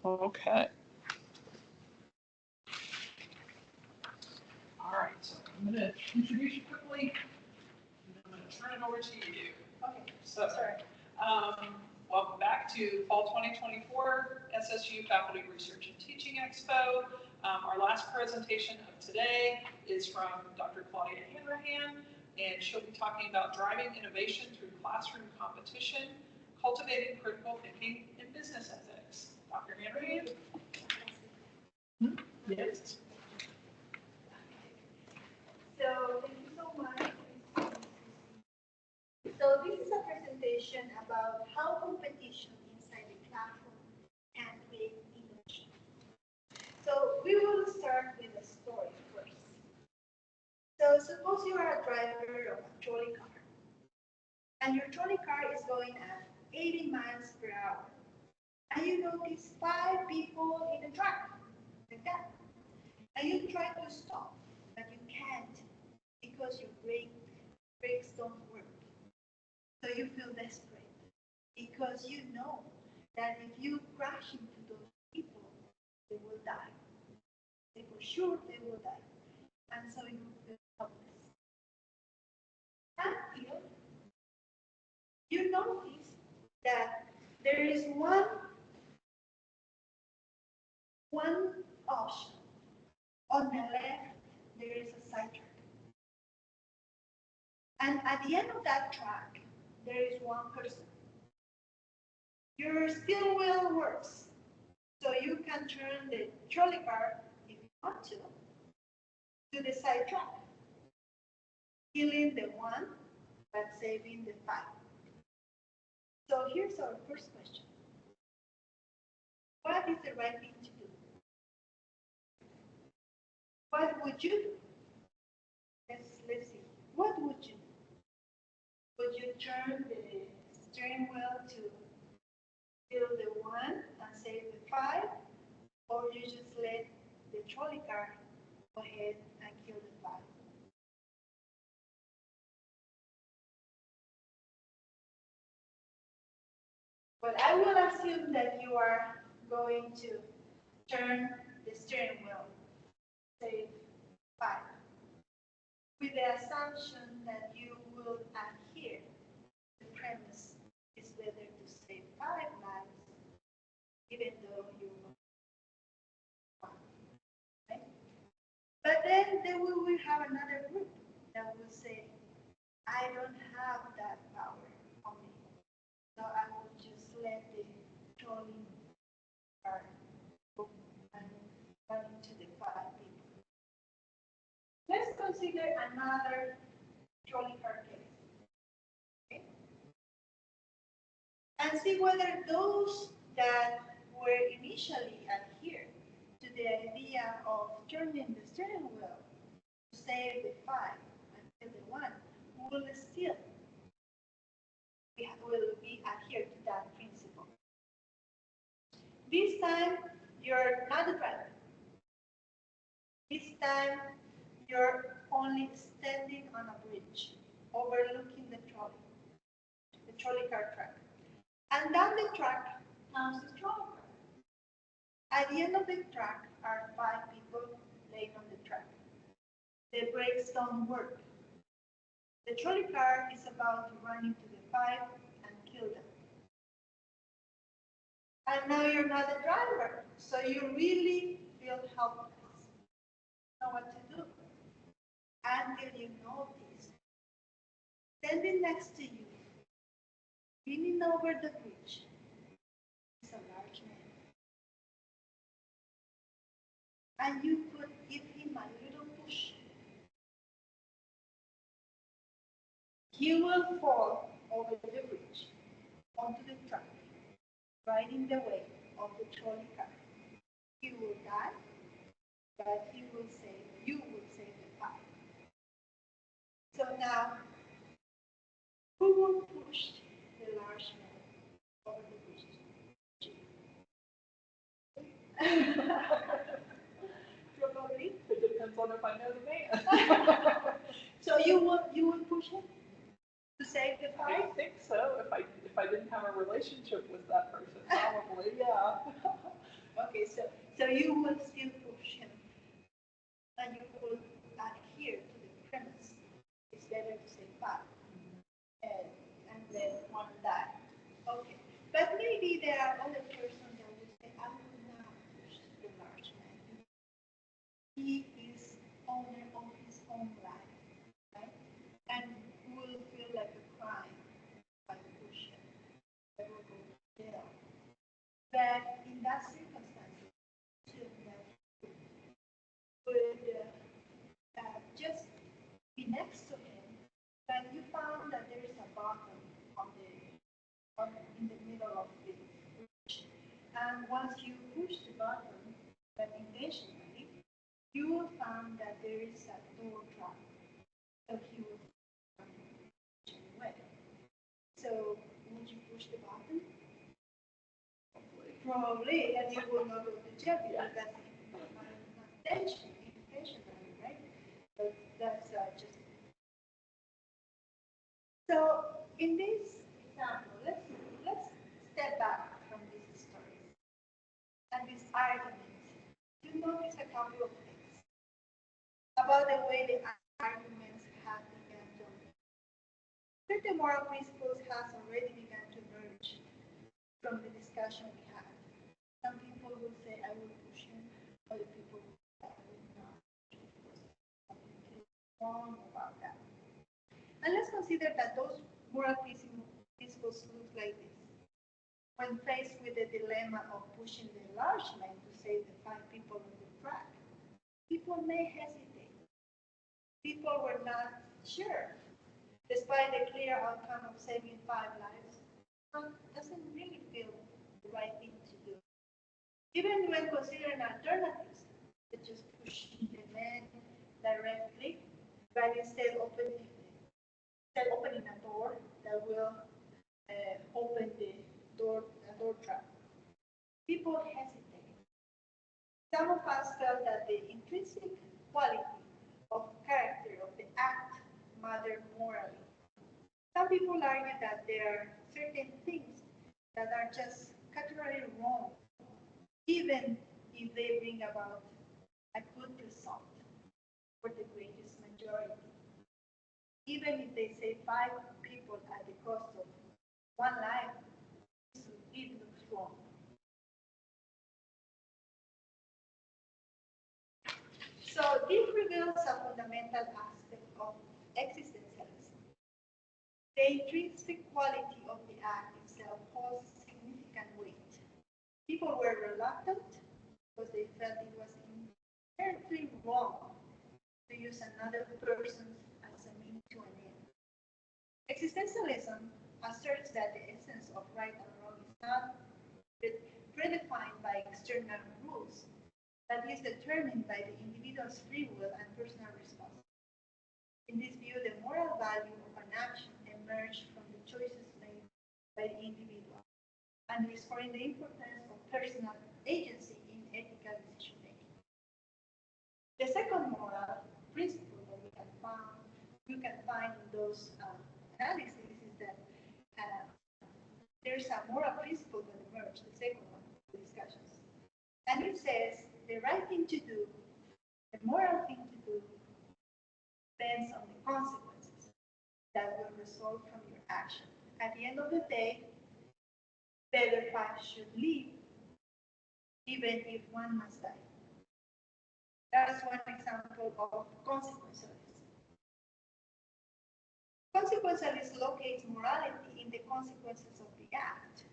Okay. All right, so I'm going to introduce you quickly, and then I'm going to turn it over to you. Okay, so welcome back to Fall 2024 SSU Faculty Research and Teaching Expo. Our last presentation of today is from Dr. Claudia Hanrahan, and she'll be talking about driving innovation through classroom competition, cultivating critical thinking in business ethics. Dr. Hanrahan? Yes. So thank you so much. So this is a presentation about how competition inside the classroom can create innovation. So we will start with a story first. So suppose you are a driver of a trolley car, and your trolley car is going at 80 miles per hour, and you notice 5 people in the truck, like that, and you try to stop, but you can't because your brakes don't work. So you feel desperate because you know that if you crash into those people, they will die. They for sure they will die. And so you feel helpless. Until you notice that there is one option. On the left, there is a sidetrack. And at the end of that track, there is one person. Your steering wheel works, so you can turn the trolley car, if you want to the side track, killing the one, but saving the 5. So here's our first question. What is the right thing to do? What would you do? Let's see. What would you do? Would you turn the steering wheel to kill the 1 and save the 5? Or you just let the trolley car go ahead and kill the 5? But I will assume that you are going to turn the steering wheel, save 5, with the assumption that you will adhere. The premise is whether to save 5 lives, even though you will. Right? But then we will have another group that will say, I don't have that power on me, so I will just let the trolley car go and run into the 5 people. Let's consider another trolley car case. Okay? And see whether those that were initially adhered to the idea of turning the steering wheel to save the 5 and kill the 1 will still will be adhered to that principle. This time, you're not the driver. This time, you're only standing on a bridge overlooking the trolley car track. And down the track comes the trolley car. At the end of the track are 5 people laying on the track. The brakes don't work. The trolley car is about to run into the 5 and kill them. And now you're not the driver, so you really feel helpless. You know what to do. Until you notice, standing next to you, leaning over the bridge, is a large man. And you could give him a little push. He will fall over the bridge onto the track, riding the weight of the trolley car. He will die, but you will save the 5. So now, who will push the large man over the bridge? Probably. It depends on if I know the man. So you will push him to save the 5? I think so. If I didn't have a relationship with that person, probably, yeah. Okay, so you will still push him, and you will adhere to the premise. It's better to say five, and, and then one die. Okay, but maybe there are other persons that will say, I will not push the large man. He is owner of his own life, right? And will feel like a crime by pushing. They will go to jail. But in that circumstance, that would just be next to him, but you found that there is a button on in the middle of the bridge. And once you push the button, but intentionally, you will find that there is a door trap. So he will push anyway. So would you push the button? Probably, and you will not go to jail because that's intentionally, right? But that's just. So in this example, let's step back from this story and this argument to notice a couple of things about the way the arguments have begun to. Certain moral principles has already begun to emerge from the discussion we had. Some people will say, I will push him. Other people will say, I will not. Something wrong about that. And let's consider that those moral principles look like this. When faced with the dilemma of pushing the large man to save the five people on the track, people may hesitate. People were not sure. Despite the clear outcome of saving five lives, doesn't really feel the right thing to do. Even when considering alternatives, such as pushing the man directly, but instead opening a door that will open the door trap. People hesitate. Some of us felt that the intrinsic quality of character of the act mattered morally. Some people argue that there are certain things that are just categorically wrong, even if they bring about a good result for the greatest majority. Even if they save five people at the cost of one life, it looks wrong. So this reveals a fundamental aspect of existentialism. The intrinsic quality of the act itself holds significant weight. People were reluctant because they felt it was inherently wrong to use another person as a means to an end. Existentialism asserts that the essence of right and wrong is not predefined by external rules, but is determined by the individual's free will and personal response. In this view, the moral value of an action emerged from the choices made by the individual, underscoring the importance of personal agency in ethical decision making. The second moral principle that you can find in those analyses is that there's a moral principle that emerged, the second one, the discussions. And it says the right thing to do, the moral thing to do, depends on the consequences that will result from your action. At the end of the day, better five should live, even if one must die. That's one example of consequentialism. Consequentialism locates morality in the consequences of the act,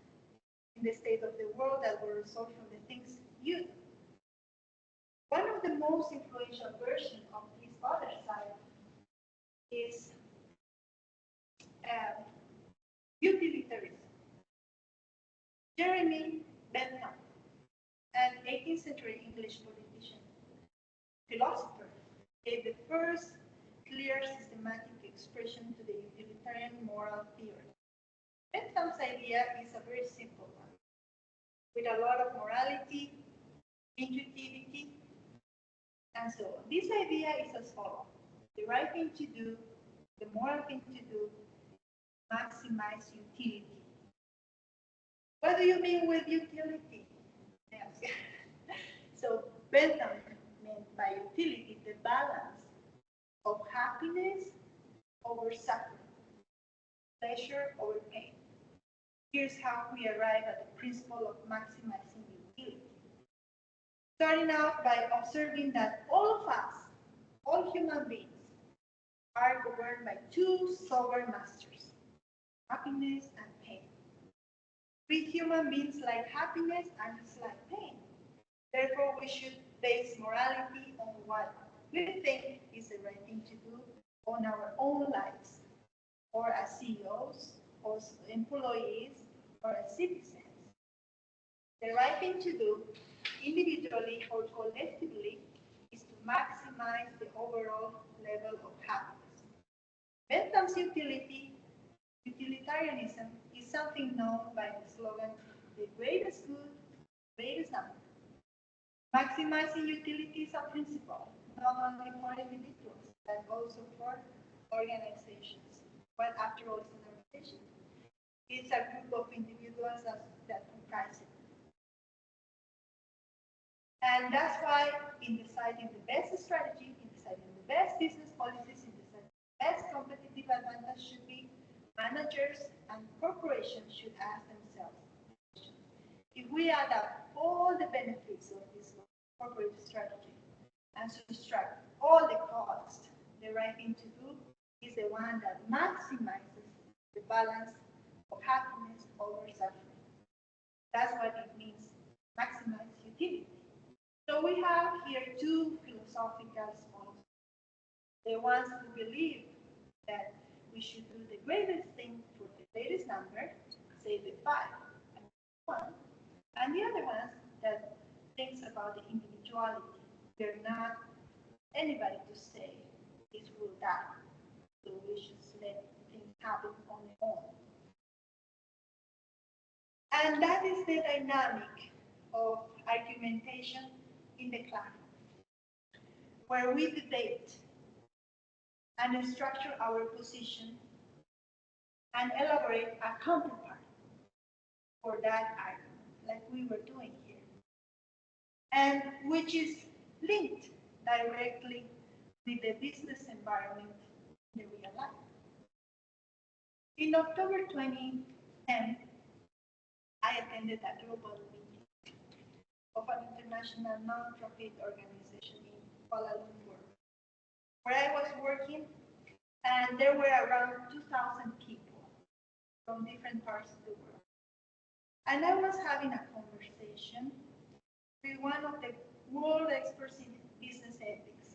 in the state of the world that will result from the things you do. One of the most influential versions of this other side is utilitarianism. Jeremy Bentham, an 18th century English politician, philosopher, gave the first clear systematic expression to the utilitarian moral theory. Bentham's idea is a very simple one, with a lot of morality, intuitivity, and so on. This idea is as follows. The right thing to do, the moral thing to do, maximize utility. What do you mean with utility? Yes. Bentham meant by utility the balance of happiness over suffering, pleasure over pain. Here's how we arrive at the principle of maximizing utility. Starting out by observing that all of us, all human beings, are governed by two sovereign masters, happiness and pain. We human beings like happiness and dislike pain. Therefore, we should base morality on what we think is the right thing to do on our own lives, or as CEOs, or employees, or as citizens. The right thing to do, individually or collectively, is to maximize the overall level of happiness. Bentham's utilitarianism is something known by the slogan, the greatest good, greatest number. Maximizing utility is a principle, not only for individuals, but also for organizations. What after all is an organization? It's a group of individuals that comprise it. And that's why in deciding the best strategy, in deciding the best business policies, in deciding the best competitive advantage should be, managers and corporations should ask themselves, if we add up all the benefits of this corporate strategy and subtract all the costs, the right thing to do is the one that maximizes the balance of happiness over suffering. That's what it means, maximize utility. So we have here two philosophical schools. The ones who believe that we should do the greatest thing for the greatest number, say the 5 and 1, and the other ones that thinks about the individuality. We're not anybody to say this will die, so we should let things happen on their own. And that is the dynamic of argumentation in the classroom, where we debate and structure our position and elaborate a counterpart for that argument, like we were doing here, and which is linked directly with the business environment in the real life. In October 2010, I attended a global meeting of an international non-profit organization in Kuala Lumpur, where I was working, and there were around 2,000 people from different parts of the world. And I was having a conversation with one of the world experts in business ethics.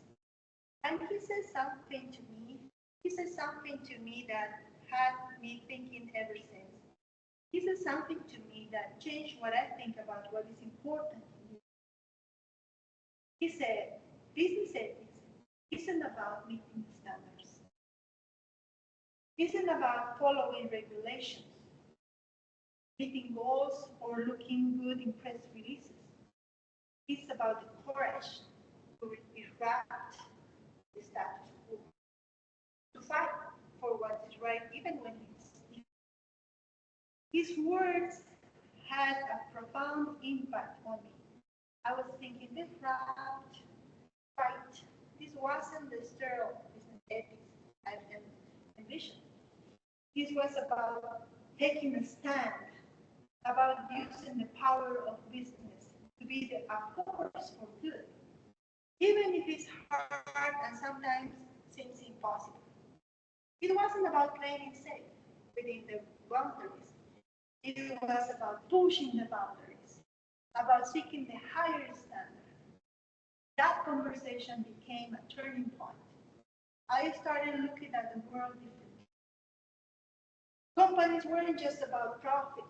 And he said something to me. He said something to me that had me thinking ever since. He said something to me that changed what I think about what is important. He said, business ethics isn't about meeting standards. Isn't about following regulations, meeting goals, or looking good in press releases. It's about the courage to disrupt the status quo, to fight for what is right, even when it's difficult. His words had a profound impact on me. I was thinking, disrupt, fight. This wasn't the sterile business ethics I envisioned. This was about taking a stand, about using the power of business to be a force for good, even if it's hard and sometimes seems impossible. It wasn't about playing it safe within the boundaries. It was about pushing the boundaries, about seeking the higher standard. That conversation became a turning point. I started looking at the world differently. Companies weren't just about profit.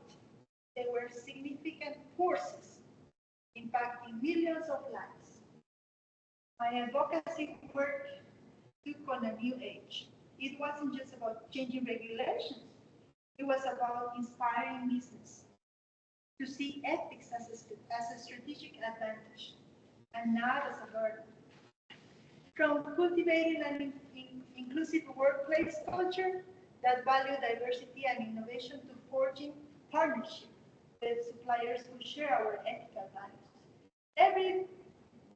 They were significant forces impacting millions of lives. My advocacy work took on a new age. It wasn't just about changing regulations. It was about inspiring business to see ethics as a strategic advantage and not as a burden. From cultivating an inclusive workplace culture that value diversity and innovation to forging partnerships with suppliers who share our ethical values. Every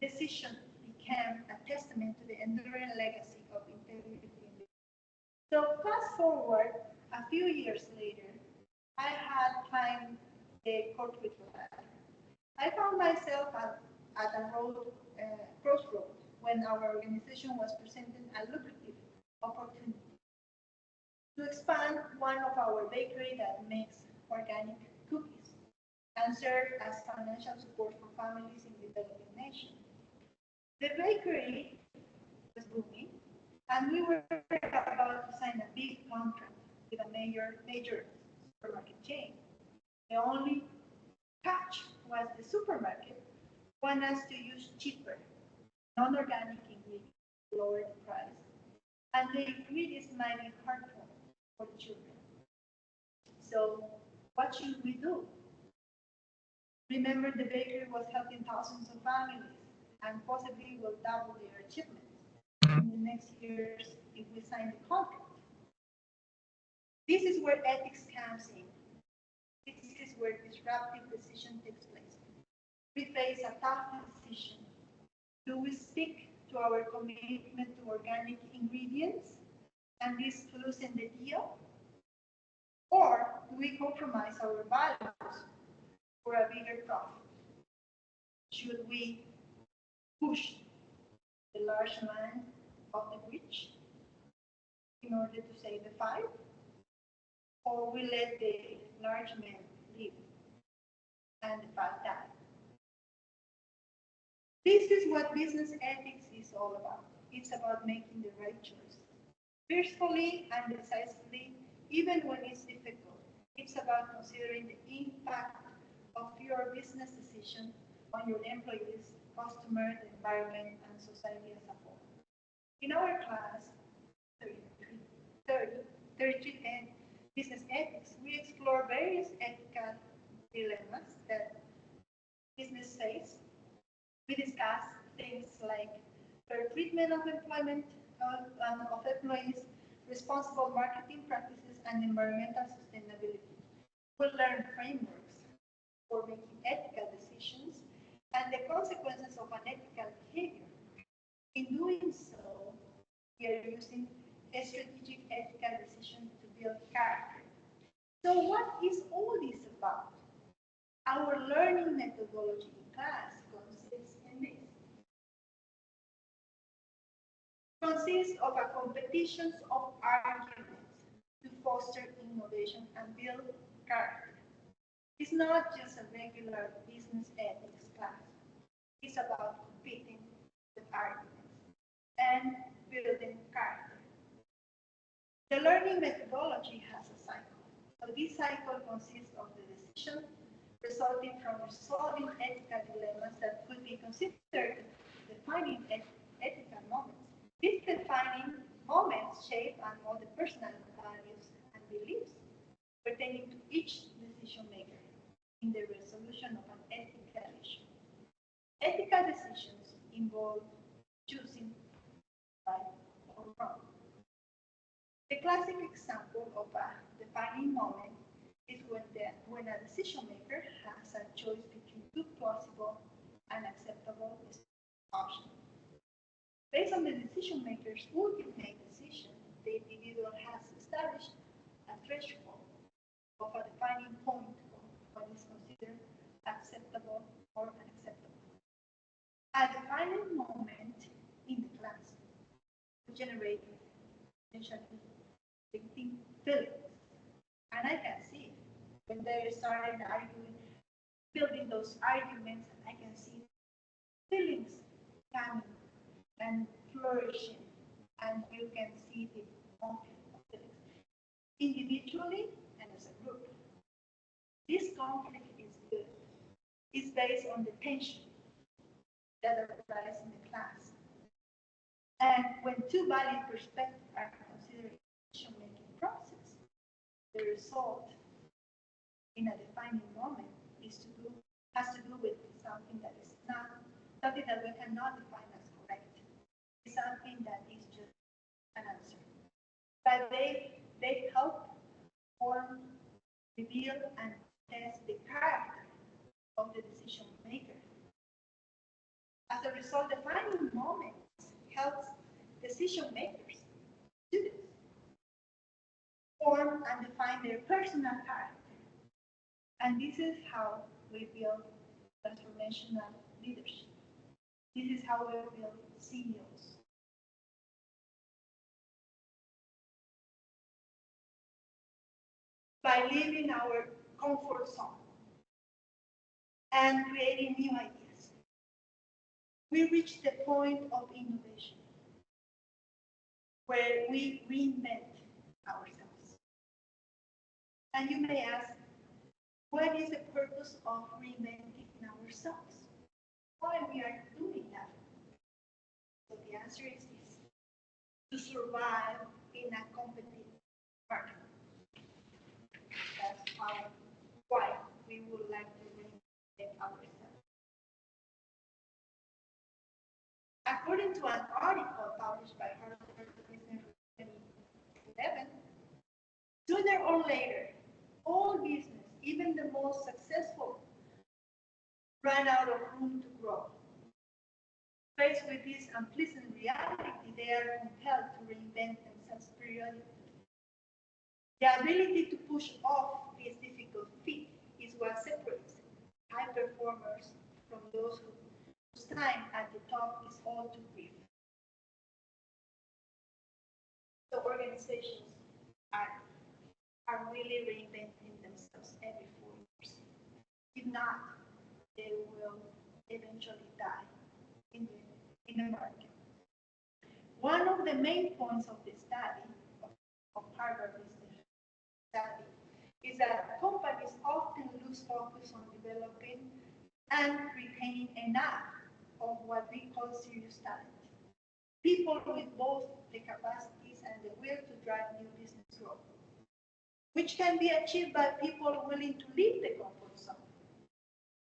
decision became a testament to the enduring legacy of integrity. So fast forward a few years later, I had climbed the corporate ladder. I found myself at a crossroad when our organization was presenting a lucrative opportunity to expand one of our bakery that makes organic cookies and serve as financial support for families in developing nations. The bakery was booming, and we were about to sign a big contract with a major supermarket chain. The only catch was the supermarket wanted us to use cheaper, non-organic ingredients to lower the price, and the ingredients might be harmful for the children. So, what should we do? Remember, the bakery was helping thousands of families and possibly will double their achievements in the next years if we sign the contract. This is where ethics comes in. This is where disruptive decision takes place. We face a tough decision. Do we stick to our commitment to organic ingredients and risk losing the deal? Or do we compromise our values for a bigger profit? Should we push the large man off the bridge in order to save the five? Or we let the large man live and the five die? This is what business ethics is all about. It's about making the right choice. Peacefully and decisively, even when it's difficult. It's about considering the impact of your business decision on your employees, customers, the environment, and society as a whole. In our class, 33 and business ethics, we explore various ethical dilemmas that business face. We discuss things like fair treatment of employment of employees, responsible marketing practices, and environmental sustainability. We learn frameworks for making ethical decisions and the consequences of unethical behavior. In doing so, we are using a strategic ethical decision to build character. So what is all this about? Our learning methodology in class consists in this. Consists of a competitions of arguments to foster innovation and build character. It's not just a regular business ethics class. It's about competing with arguments and building character. The learning methodology has a cycle. So this cycle consists of the decision resulting from resolving ethical dilemmas that could be considered defining ethical moments. These defining moments shape and mold the personal values and beliefs pertaining to each decision maker in the resolution of an ethical issue. Ethical decisions involve choosing right or wrong. The classic example of a defining moment is when a decision maker has a choice between two plausible and acceptable options. Based on the decision maker's ultimate decision, the individual has established a threshold of a defining point of what is considered acceptable or unacceptable. A defining moment in the class to generate potentially addicting feelings. And I can see when they started arguing, building those arguments, and I can see feelings coming and flourishing, and you can see the conflict of feelings individually and as a group. This conflict is good. It's based on the tension that arises in the class. And when two valid perspectives are considered in the decision-making process, the result in a defining moment has to do with something that is not something that we cannot define as correct. It's something that is just an answer. But they help form, reveal, and test the character of the decision maker. As a result, defining moments helps decision makers, students, form and define their personal character. And this is how we build transformational leadership. This is how we build CEOs. By leaving our comfort zone and creating new ideas, we reach the point of innovation where we reinvent ourselves. And you may ask, what is the purpose of reinventing ourselves? Why we are doing that? So the answer is this: to survive in a competitive market. That's why we would like to reinvent ourselves. According to an article published by Harvard Business Review in 2011, sooner or later, all business, even the most successful, ran out of room to grow. Faced with this unpleasant reality, they are compelled to reinvent themselves periodically. The ability to push off this difficult feat is what separates high performers from those whose time at the top is all too brief. So organizations are really reinventing themselves every 4 years. If not, they will eventually die in the market. One of the main points of the study of Harvard Business study is that companies often lose focus on developing and retaining enough of what we call serious talent. People with both the capacities and the will to drive new business growth, which can be achieved by people willing to leave the comfort zone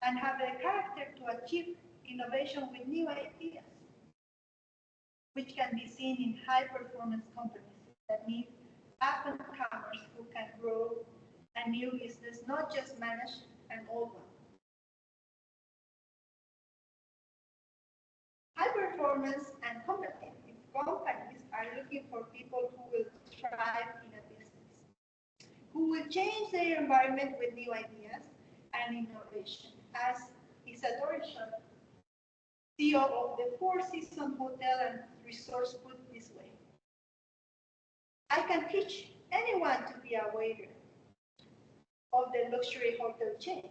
and have the character to achieve innovation with new ideas, which can be seen in high-performance companies that need up-and-comers who can grow a new business, not just manage an old one. High-performance and competitive companies are looking for people who will thrive in a business, who will change their environment with new ideas and innovation. As Isadora Shah, CEO of the Four Seasons Hotel and Resorts, put it this way: I can teach anyone to be a waiter of the luxury hotel chain,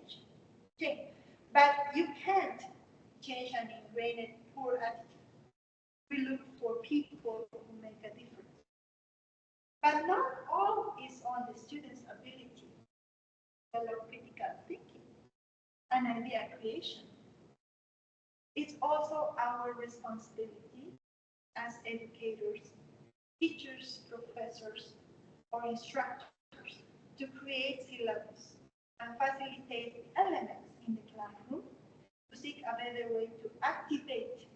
but you can't change an ingrained poor attitude. We look for people who make a difference. But not all is on the student's ability to develop critical thinking and idea creation. It's also our responsibility as educators, teachers, professors, or instructors to create syllabus and facilitate elements in the classroom to seek a better way to activate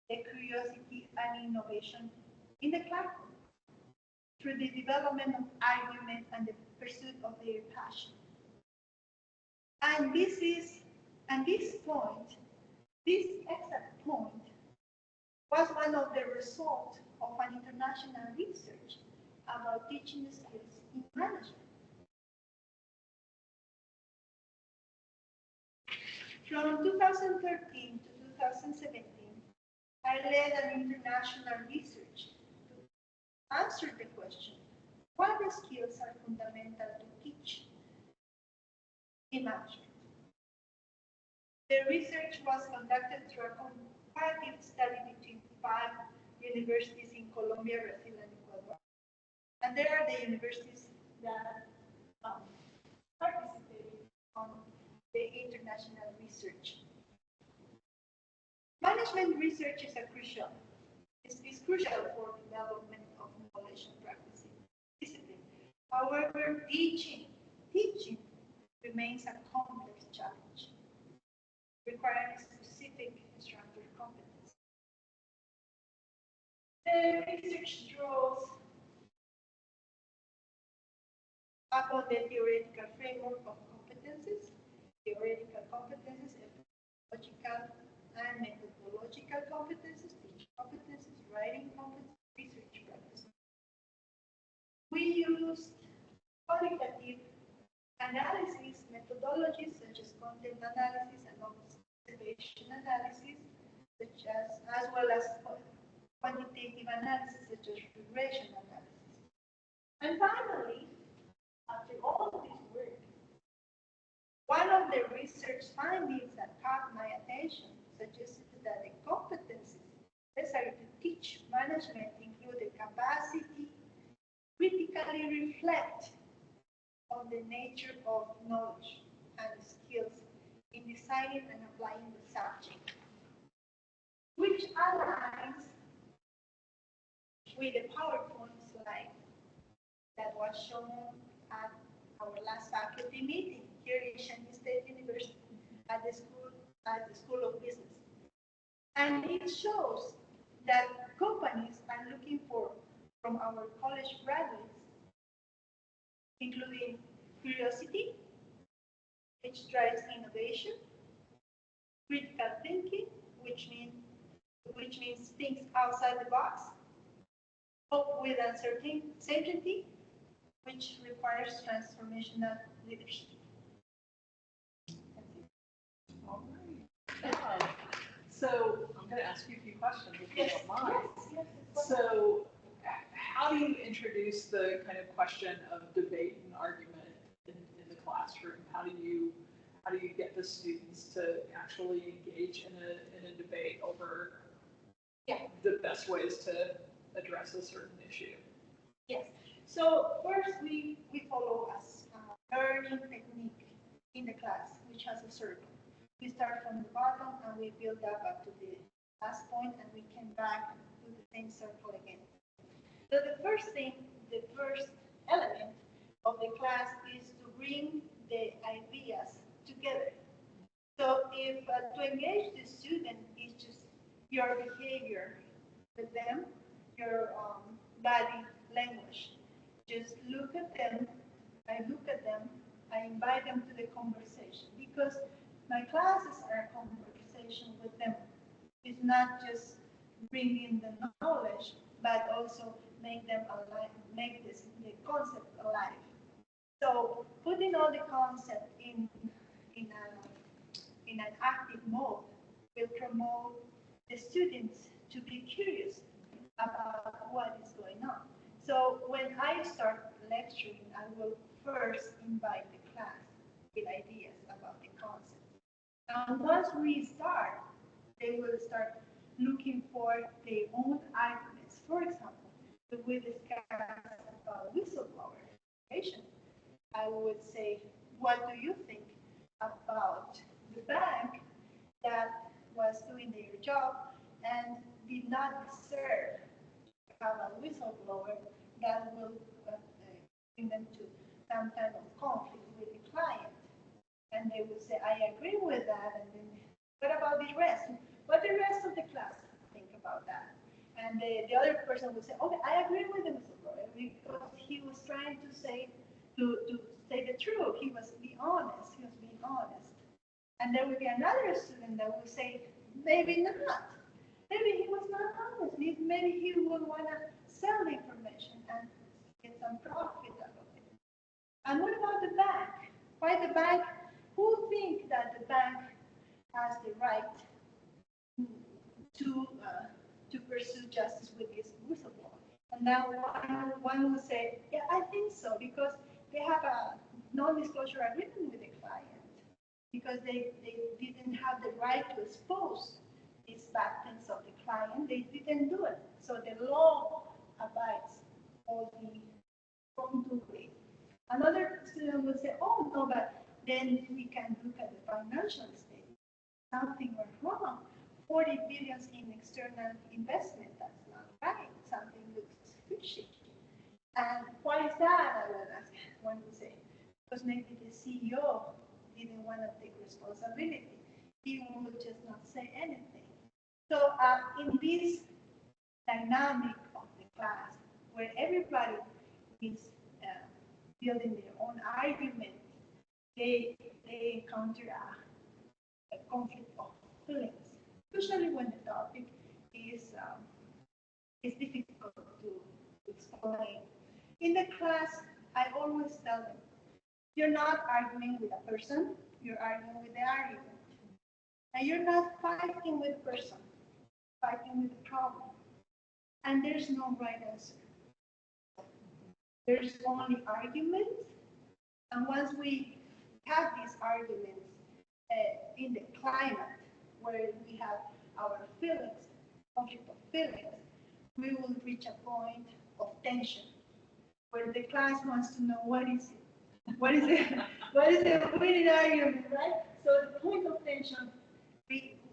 the curiosity and innovation in the classroom through the development of argument and the pursuit of their passion. And this exact point was one of the results of an international research about teaching skills in management. From 2013 to 2017, I led an international research to answer the question, what skills are fundamental to teach in management? The research was conducted through a comparative study between 5 universities in Colombia, Brazil, and Ecuador. And there are the universities that participated on the international research. Management research is crucial for development of knowledge and practicing discipline. However, teaching remains a complex challenge, requiring specific instructor competence. The research draws upon the theoretical framework of competencies, ecological and methodological methodologies such as content analysis and observation analysis, as well as quantitative analysis such as regression analysis. And finally, after all of this work, one of the research findings that caught my attention suggested that the competencies necessary to teach management include the capacity to critically reflect on the nature of knowledge and skills in designing and applying the subject, which aligns with the PowerPoint slide that was shown at our last faculty meeting here in Shanghai State University at the School of Business. And it shows that companies are looking for from our college graduates, including curiosity, which drives innovation, critical thinking, which means things outside the box, hope with uncertainty, which requires transformational leadership. All right. So I'm going to ask you a few questions if you don't mind. Yes. So how do you introduce the kind of question of debate and argument in the classroom? How do you get the students to actually engage in a debate over the best ways to address a certain issue? Yes. So first we follow a learning technique in the class, which has a circle. We start from the bottom and we build up to the last point, and we come back to the same circle again. So the first element of the class is to bring the ideas together. So if to engage the student is just your behavior with them, your body language. Just look at them, I look at them, I invite them to the conversation, because my classes are a conversation with them. It's not just bringing the knowledge, but also make them alive, make the concept alive. So putting all the concept in an active mode will promote the students to be curious about what is going on. So when I start lecturing, I will first invite the class with ideas about the concept. And once we start, they will start looking for their own arguments. For example, if we discuss about whistleblower education, I would say, what do you think about the bank that was doing their job and did not deserve to have a whistleblower that will bring them to some kind of conflict with the client? And they would say, I agree with that. And then what about the rest? What the rest of the class think about that? And the other person would say, okay, I agree with the whistleblower because he was trying to say the truth. He was being honest. And there would be another student that would say, maybe not. Maybe he was not honest. Maybe he would want to sell the information and get some profit out of it. And what about the bank? Why the bank? Who think that the bank has the right to pursue justice with this whistleblower? And now one will say, yeah, I think so, because they have a non-disclosure agreement with the client, because they didn't have the right to expose these bad things of the client. They didn't do it. So the law abides all the wrongdoing. Another student will say, oh, no, but then we can look at the financial statement. Something went wrong. 40 billion in external investment, that's not right. Something looks fishy. And why is that? I would ask one to say, because maybe the CEO didn't want to take responsibility. He would just not say anything. So in this dynamic of the class, where everybody is building their own argument, they encounter a conflict of feelings, especially when the topic is difficult to explain. In the class, I always tell them, you're not arguing with a person, You're arguing with the argument. And you're not fighting with person, fighting with the problem. And there's no right answer. There's only arguments. And once we have these arguments in the climate where we have our feelings, conflict of feelings, we will reach a point of tension where the class wants to know what is it? What is it? What is the winning argument, right? So the point of tension,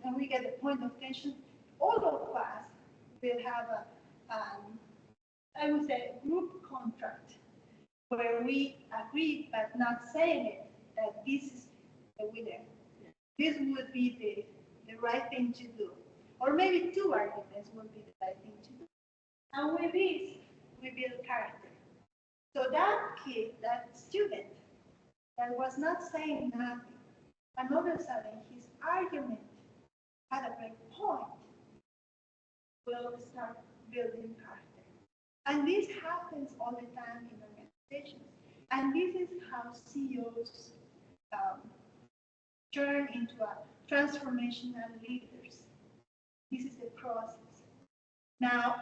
when we get the point of tension, all of us will have I would say, group contract where we agree but not saying it that this is the winner. This would be the right thing to do. Or maybe two arguments would be the right thing to do. And with this, we build character. So that kid, that student, that was not saying nothing, and all of a sudden his argument had a great point, will start building character. And this happens all the time in organizations. And this is how CEOs turn into a transformational leaders. This is the process. Now,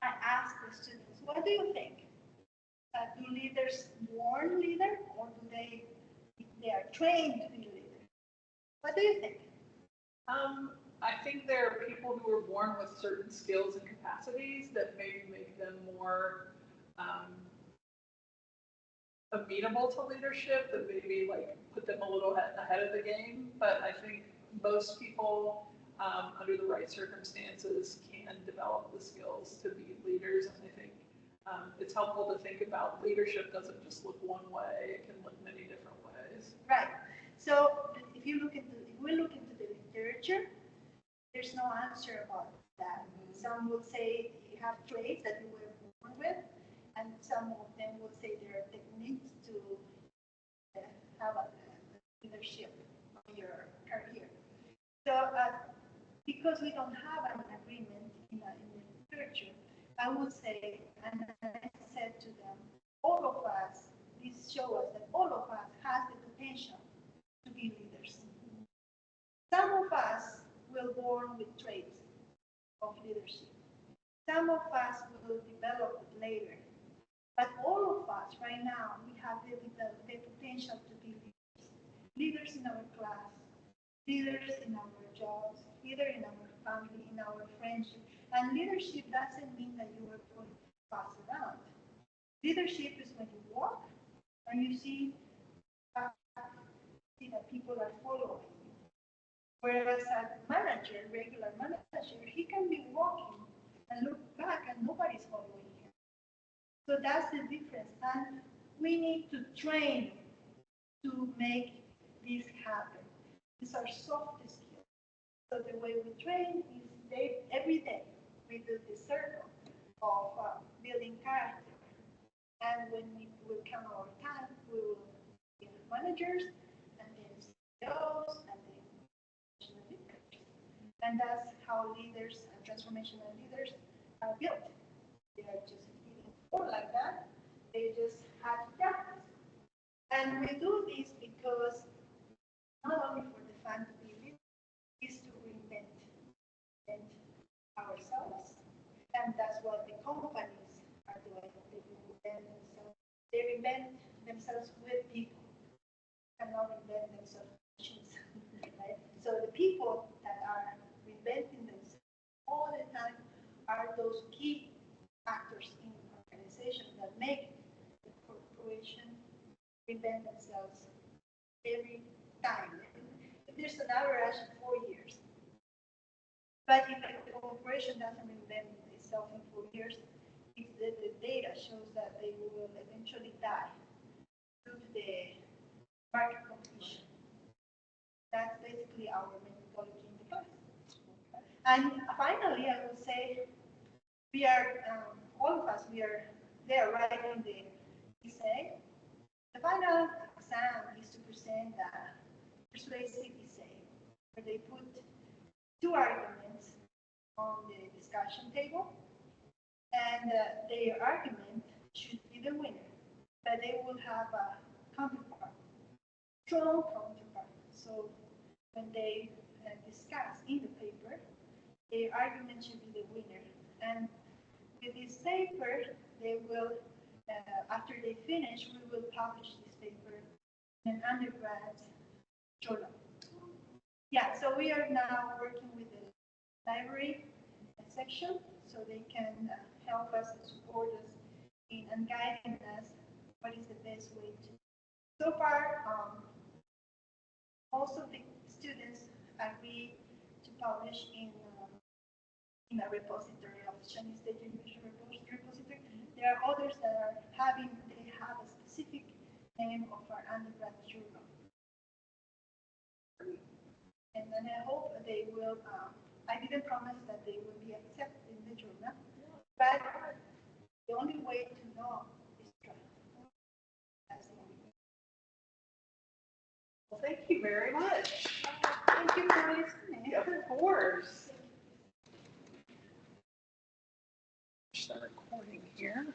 I ask the students, what do you think? Do leaders born leader, or do they are trained to be leaders? What do you think? I think there are people who are born with certain skills and capacities that maybe make them more amenable to leadership, that maybe like put them a little ahead of the game. But I think most people, under the right circumstances, can develop the skills to be leaders. And I think it's helpful to think about leadership doesn't just look one way; it can look many different ways. Right. So if we look into the literature, there's no answer about that. Some will say you have traits that you were born with, and some of them will say there are techniques to have a leadership on your career. So because we don't have an agreement in the literature, I would say, and I said to them, all of us, this shows us that all of us has the potential to be leaders. Some of us will born with traits of leadership. Some of us will develop it later. But all of us right now, we have the potential to be leaders. Leaders in our class, leaders in our jobs, leaders in our family, in our friendship. And leadership doesn't mean that you are going to pass around. Leadership is when you walk and you see that people are following you. Whereas a manager, regular manager, he can be walking and look back and nobody's following him. So that's the difference. And we need to train to make this happen. These are soft skills. So the way we train is every day we do this circle of building character. And when it will come our time, we will be managers and then CEOs and then leaders. And that's how leaders and transformational leaders are built. They are just born like that. They just have to practice. And we do this because not only for the fun to be leaders, is to reinvent ourselves. And that's what the companies are doing. They reinvent themselves with people, cannot reinvent themselves with machines. Right? So the people that are reinventing themselves all the time are those key actors in the organization that make the corporation reinvent themselves every time. There's an average of 4 years. But if the corporation doesn't reinvent itself in 4 years, the data shows that they will eventually die due to the market competition. That's basically our methodology in the class. And finally, I will say we are, all of us, they are writing the essay. The final exam is to present the persuasive essay, where they put 2 arguments on the discussion table, and their argument should be the winner, but they will have a counterpart. strong counterpart. So when they discuss in the paper, their argument should be the winner. And with this paper, they will, after they finish, we will publish this paper in an undergrad journal. Yeah, so we are now working with the library section, so they can help us and support us in and guiding us what is the best way to. So far, most of the students agree to publish in a repository of the Chinese State University repository. There are others that are they have a specific name of our undergrad journal. And then I hope they will, I didn't promise that they will be accepted in the journal, but the only way to know is try. That's the only way. Well, thank you very much. Thank you for listening. Of course. Start recording here.